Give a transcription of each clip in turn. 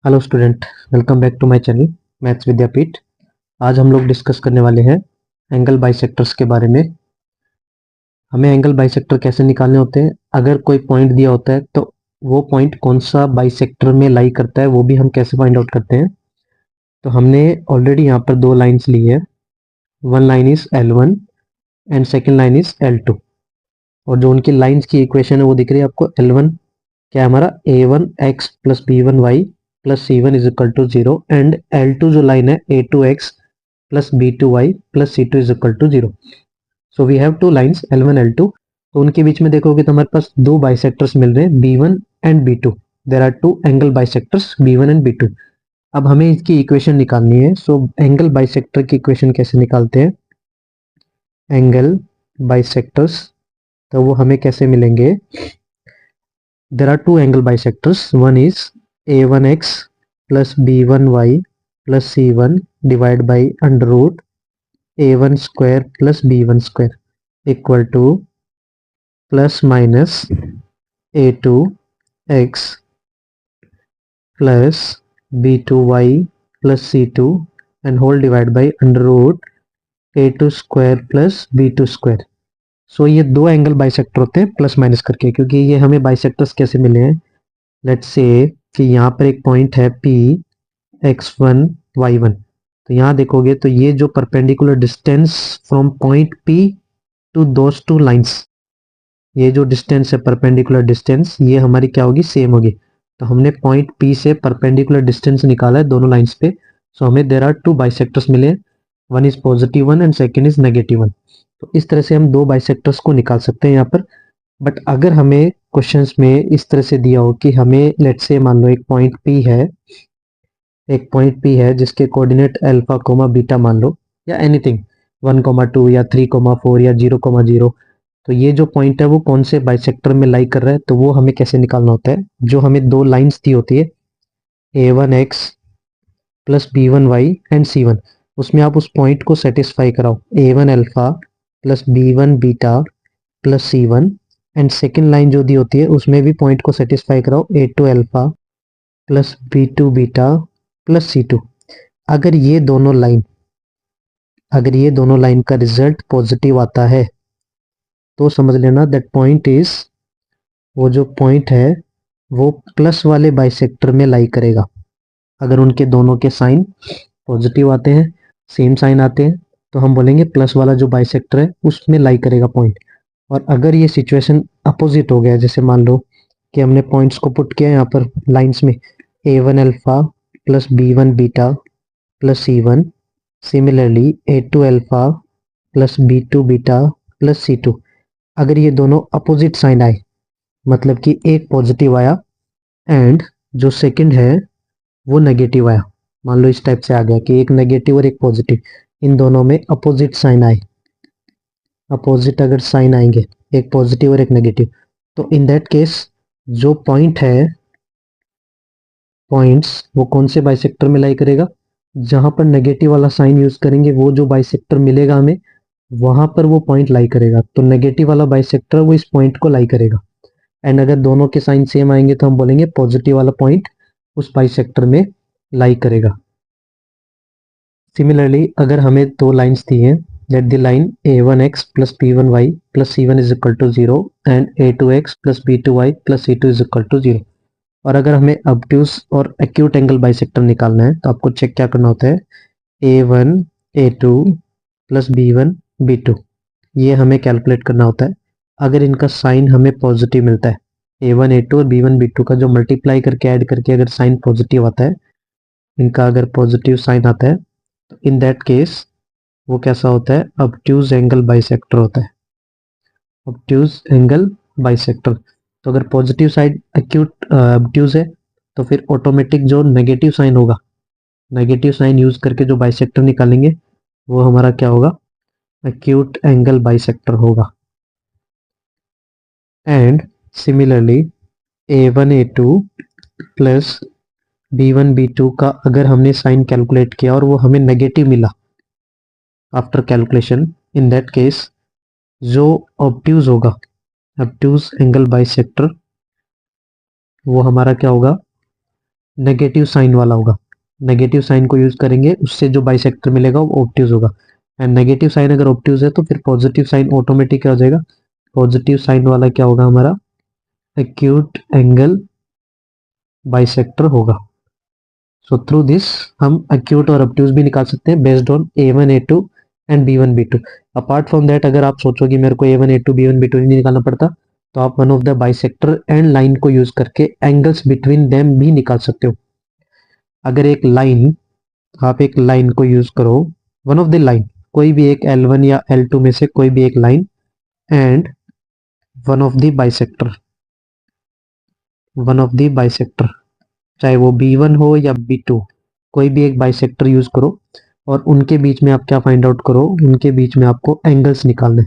Hello student, welcome back to my channel maths Vidyapeeth. आज हम लोग डिस्कस करने वाले हैं एंगल बाइसेक्टर्स के बारे में। हमें एंगल बाइसेक्टर कैसे निकालने होते हैं, अगर कोई पॉइंट दिया होता है तो वो पॉइंट कौन सा बाइसेक्टर में लाई करता है वो भी हम कैसे फाइंड आउट करते हैं। तो हमने ऑलरेडी यहाँ पर दो लाइन्स ली है। One line is L1 and second line is L2। और जो उनकी लाइन्स की इक्वेशन है वो दिख रही है आपको। L1 क्या है हमारा, a1x plus b1y plus c1 is equal to 0 and L2 जो लाइन है a2x plus b2y plus c2 is equal to 0। So we have two lines L1 L2। तो उनके बीच में देखोगे तो हमारे पास दो बाइसेक्टर्स मिल रहे हैं b1 and b2। There are two angle bisectors b1 and b2। अब हमें इसकी इक्वेशन निकालनी है। सो एंगल बाइसेक्टर की इक्वेशन कैसे निकालते हैं, एंगल बाइसेक्टर्स, तो वो हमें कैसे मिलेंगे। There are two angle bisectors. One is a1x plus b1y plus c1 divided by under root a1 square plus b1 square equal to plus minus a2x plus b2y plus c2 and whole divided by under root a2 square plus b2 square। सो ये दो angle bisector होते हैं plus minus करके, क्योंकि ये हमें bisectors कैसे मिले हैं। लेट्स से कि यहाँ पर एक पॉइंट है P x1 y1। तो यहाँ देखोगे तो ये जो perpendicular distance from point P to those two lines, ये जो डिस्टेंस है परपेंडिकुलर डिस्टेंस, ये हमारी क्या होगी, सेम होगी। तो हमने पॉइंट P से परपेंडिकुलर डिस्टेंस निकाला है दोनों लाइंस पे। सो हमें देर आर टू बाइसेक्टर्स मिले, one is positive one and second is negative one. तो इस तरह से हम दो बाइसेक्टर्स को निकाल सकते हैं यहाँ पर। बट अगर हमें क्वेश्चंस में इस तरह से दिया हो कि हमें लेट्स से मान लो एक पॉइंट P है, एक पॉइंट P है जिसके कोऑर्डिनेट अल्फा कोमा बीटा मान लो, या एनीथिंग 1,2 या 3,4 या 0,0। तो ये जो पॉइंट है वो कौन से बाइसेक्टर में लाई कर रहा है, तो वो हमें कैसे निकालना होता है। जो हमें दो लाइंस दी होती है a1x plus b1y and c1, उसमें आप उस पॉइंट को सेटिस्फाई कराओ a1 alpha plus b1 beta plus c1, and second line जो दी होती है उसमें भी पॉइंट को सेटिस्फाई कराओ a2 alpha plus b2 beta plus c2। अगर ये दोनों लाइन का रिजल्ट पॉजिटिव आता है तो समझ लेना दैट पॉइंट इज, वो जो पॉइंट है वो प्लस वाले बाइसेक्टर में लाई करेगा। अगर उनके दोनों के साइन पॉजिटिव आते हैं, सेम साइन आते हैं, तो हम बोलेंगे प्लस वाला जो बाइसेक्टर है उसमें लाई करेगा पॉइंट। और अगर ये सिचुएशन अपोजिट हो गया, जैसे मान लो कि हमने पॉइंट्स को पुट किया यहाँ पर लाइंस में a1 alpha plus b1 beta plus c1, similarly a2 alpha plus b2 beta plus c2। अगर ये दोनों अपोजिट साइन आए, मतलब कि एक पॉजिटिव आया एंड जो सेकंड है वो नेगेटिव आया, मान लो इस टाइप से आ गया कि एक नेगेटिव और एक पॉजिटिव, इन दोनों में अपोजिट साइन आए, अपोजिट अगर साइन आएंगे, एक पॉजिटिव और एक नेगेटिव, तो इन दैट केस जो पॉइंट है, पॉइंट्स वो कौन से बाइसेक्टर में लाई करेगा, जहां पर नेगेटिव वाला साइन यूज करेंगे वो जो बाइसेक्टर मिलेगा हमें वहां पर वो पॉइंट लाई करेगा। तो नेगेटिव वाला बाइसेक्टर वो इस पॉइंट को लाई करेगा। एंड अगर दोनों के साइन सेम आएंगे तो हम बोलेंगे पॉजिटिव वाला पॉइंट उस बाइसेक्टर में लाई करेगा। सिमिलरली अगर हमें दो लाइंस दी हैं, let the line a1x plus b1y plus c1 is equal to 0 and a2x plus b2y plus c2 is equal to 0। और अगर हमें ऑब्ट्यूज और एक्यूट एंगल बाइसेक्टर निकालना है तो आपको चेक क्या करना होता है, a1 a2 plus b1 b2, ये हमें कैलकुलेट करना होता है। अगर इनका साइन हमें पॉजिटिव मिलता है, a1 a2 और b1 b2 का जो मल्टीप्लाई करके ऐड करके अगर साइन पॉजिटिव आता है, इनका अगर पॉजिटिव साइन आता है, तो इन दैट केस वो कैसा होता है, ऑब्ट्यूज एंगल बाइसेक्टर होता है, ऑब्ट्यूज एंगल बाइसेक्टर। तो अगर पॉजिटिव साइड एक्यूट ऑब्ट्यूज है तो फिर ऑटोमेटिक जो नेगेटिव साइन होगा, नेगेटिव साइन यूज करके जो बाइसेक्टर निकालेंगे वो हमारा क्या होगा, एक्यूट एंगल बाइसेक्टर होगा। And similarly a1 a2 plus b1 b2 का अगर हमने साइन कैलकुलेट किया और वो हमें नेगेटिव मिला after calculation, in that case जो ऑब्ट्यूज होगा, ऑब्ट्यूज एंगल बाइसेक्टर, वो हमारा क्या होगा, नेगेटिव साइन वाला होगा। नेगेटिव साइन को यूज करेंगे, उससे जो बाइसेक्टर मिलेगा वो ऑब्ट्यूज होगा। एंड नेगेटिव साइन अगर ऑब्ट्यूज है तो फिर पॉजिटिव साइन ऑटोमेटिक क्या हो जाएगा, पॉजिटिव साइन वाला क्या होगा हमारा, एक्यूट एंगल बाइसेक्टर होगा। सो थ्रू दिस हम एक्यूट और ऑब्ट्यूज भी निकाल सकते हैं based on A1 A2 and B1 B2। Apart from that अगर आप सोचो कि मेरे को A1 A2 B1 B2 नहीं निकालना पड़ता, तो आप one of the bisector and line को यूज करके एंगल्स बिटवीन देम भी निकाल सकते हो। अगर एक लाइन, आप एक लाइन को यूज करो, वन ऑफ द लाइन, कोई भी एक L1 या L2 में से कोई भी एक line and one of the bisector, one of the bisector, चाहे वो B1 हो या B2, कोई भी एक बाइसेक्टर यूज करो और उनके बीच में आप क्या फाइंड आउट करो, उनके बीच में आपको एंगल्स निकालने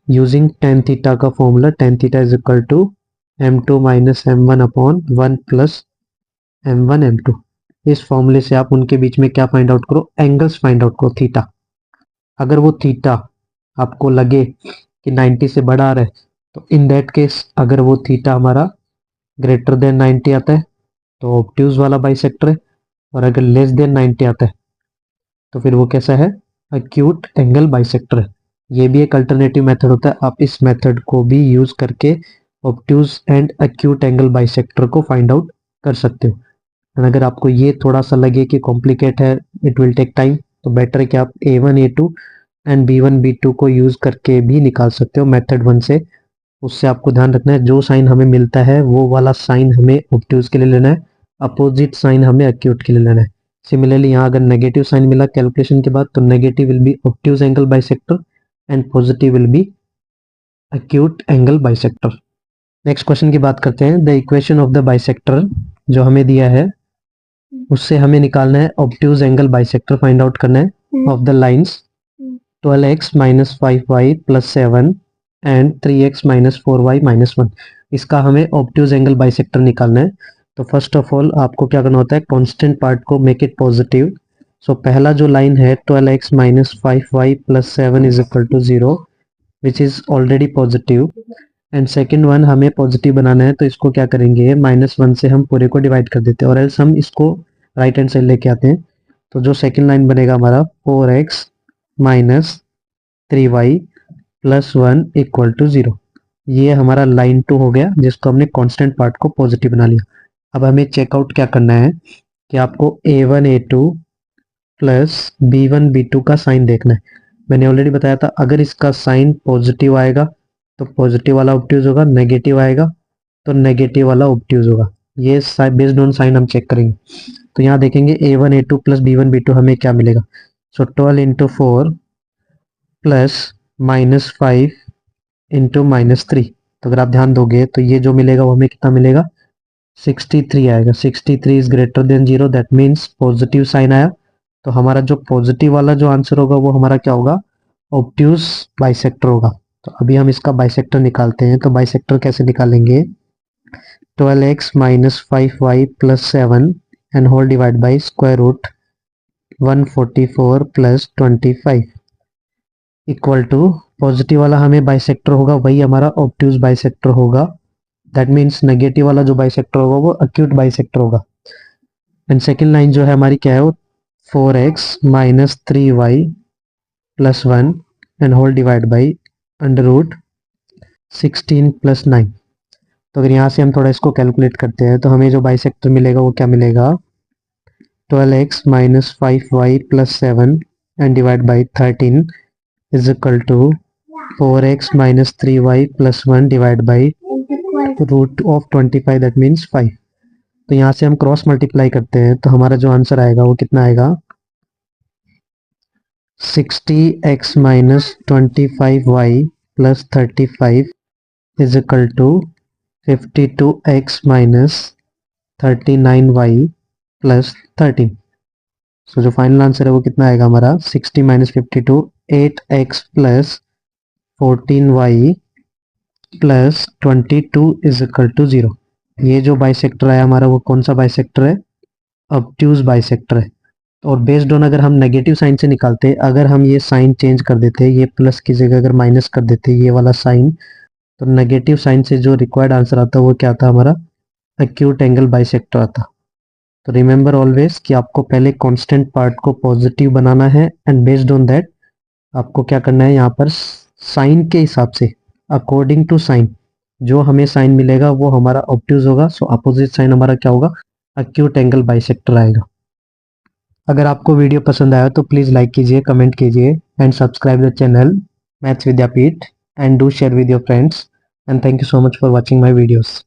यूजिंग tan थीटा का formula. tan theta is equal to m2 minus m1 upon 1 plus m1 m2। इस फॉर्मूले से आप उनके बीच में क्या फाइंड आउट करो, एंगल्स फाइंड आउट करो, थीटा। अगर वो थीटा आपको लगे कि 90 से बड़ा आ रहा है, तो इन दैट केस अगर वो थीटा हमारा ग्रेटर देन 90 आता है तो ऑब्ट्यूज वाला बाइसेक्टर है, और अगर लेस देन 90 आता है तो फिर वो कैसा है, एक्यूट एंगल बाइसेक्टर है। ये भी एक अल्टरनेटिव मेथड होता है, आप इस मेथड को भी यूज करके obtuse and acute angle bisector को फाइंड आउट कर सकते हो। एंड अगर आपको ये थोड़ा सा लगे कि कॉम्प्लिकेट है, इट विल टेक टाइम, तो बेटर है कि आप A1 A2 and B1 B2 को यूज करके भी निकाल सकते हो मेथड 1 से। उससे आपको ध्यान रखना है, जो साइन हमें मिलता है वो वाला साइन हमें ऑब्ट्यूज के लिए लेना है, अपोजिट साइन हमें एक्यूट के लिए लेना है। सिमिलरली यहाँ अगर नेगेटिव साइन मिला कैलकुलेशन के बाद, तो negative will be obtuse angle bisector and positive will be acute angle bisector. Next question की बात करते हैं। The equation of the bisector जो हमें दिया है, उससे हमें निकालना है obtuse angle bisector, find out करना है of the lines 12x minus 5y plus 7 and 3x minus 4y minus 1। इसका हमें ऑब्ट्यूज एंगल बाइसेक्टर निकालना है। तो फर्स्ट ऑफ ऑल आपको क्या करना होता है, कांस्टेंट पार्ट को मेक इट पॉजिटिव। सो पहला जो लाइन है 12x minus 5y plus 7 is equal to 0 which is already positive, and second one हमें पॉजिटिव बनाना है, तो इसको क्या करेंगे, -1 से हम पूरे को डिवाइड कर देते हैं और एल्स हम इसको राइट हैंड साइड लेके आते हैं। तो जो सेकेंड लाइन बनेगा हमारा 4x minus 3y plus 1 equal to 0। ये हमारा लाइन 2 हो गया, जिसको हमने कांस्टेंट पार्ट को पॉजिटिव बना लिया। अब हमें चेकआउट क्या करना है कि आपको A1 A2 plus B1 B2 का साइन देखना है। मैंने ऑलरेडी बताया था, अगर इसका साइन पॉजिटिव आएगा तो पॉजिटिव वाला ऑब्ट्यूज होगा, नेगेटिव आएगा तो नेगेटिव वाला ऑब्ट्यूज होगा। ये बेस्ड ऑन साइन हम चेक करेंगे। तो यहाँ देखेंगे A1 A2 plus B1 B2 हमें क्या मिलेगा। सो 12 इंटू 4 प्लस -5 इंटू -3। तो अगर आप ध्यान दोगे तो ये जो मिलेगा वो हमें कितना मिलेगा, 63 आएगा। 63 is greater than 0, that means positive sign आया। तो हमारा जो पॉजिटिव वाला जो आंसर होगा वो हमारा क्या होगा, ऑब्ट्यूज बाइसेक्टर होगा। तो अभी हम इसका बाइसेक्टर निकालते हैं। तो बाइसेक्टर कैसे निकालेंगे, 12x minus 5y plus 7 and whole divide by square root 144 plus 25 equal to, positive वाला हमें बाइसेक्टर होगा वही हमारा ऑब्ट्यूज बाइसेक्टर होगा, दैट मीन्स नेगेटिव वाला जो बाइसेक्टर होगा वो एक्यूट बाइसेक्टर होगा। एंड सेकेंड लाइन जो है हमारी क्या है, वो 4x minus 3y plus 1 and whole divide by under root 16 plus 9। तो अगर यहाँ से हम थोड़ा इसको कैलकुलेट करते हैं तो हमें जो बाइसेक्टर मिलेगा वो क्या मिलेगा, 12x minus 5y plus 7 and divide by 13 is equal to 4x minus 3y plus 1 divide by root of 25, that means 5। तो यहाँ से हम क्रॉस मल्टीप्लाई करते हैं तो हमारा जो आंसर आएगा वो कितना आएगा, 60x minus 25y plus 35 is equal to 52x minus 39y plus 13। So जो फाइनल आंसर है वो कितना आएगा हमारा, 60 minus 52 8x plus 14y plus 22 is equal to 0। ये जो बाइसेक्टर है हमारा वो कौन सा बाइसेक्टर है, ऑब्ट्यूज बाइसेक्टर है। और बेस्ड ऑन अगर हम नेगेटिव साइन से निकालते, अगर हम ये साइन चेंज कर देते, ये प्लस की जगह अगर माइनस कर देते ये वाला साइन, तो नेगेटिव साइन से जो रिक्वायर्ड आंसर आता वो क्या आता हमारा, एक्यूट एंगल बाइसेक्टर आता। तो रिमेंबर ऑलवेज कि आपको पहले कांस्टेंट पार्ट को पॉजिटिव बनाना है एंड बेस्ड ऑन दैट आपको क्या करना है, यहाँ पर साइन के हिसाब से, अकॉर्डिंग टू साइन जो हमें साइन मिलेगा वो हमारा ऑब्ट्यूज होगा। सो अपोजिट साइन हमारा क्या होगा, एक्यूट एंगल बाइसेक्टर आएगा। अगर आपको वीडियो पसंद आया तो प्लीज़ लाइक कीजिए, कमेंट कीजिए and subscribe the channel maths Vidyapeeth and do share with your friends and thank you so much for watching my videos.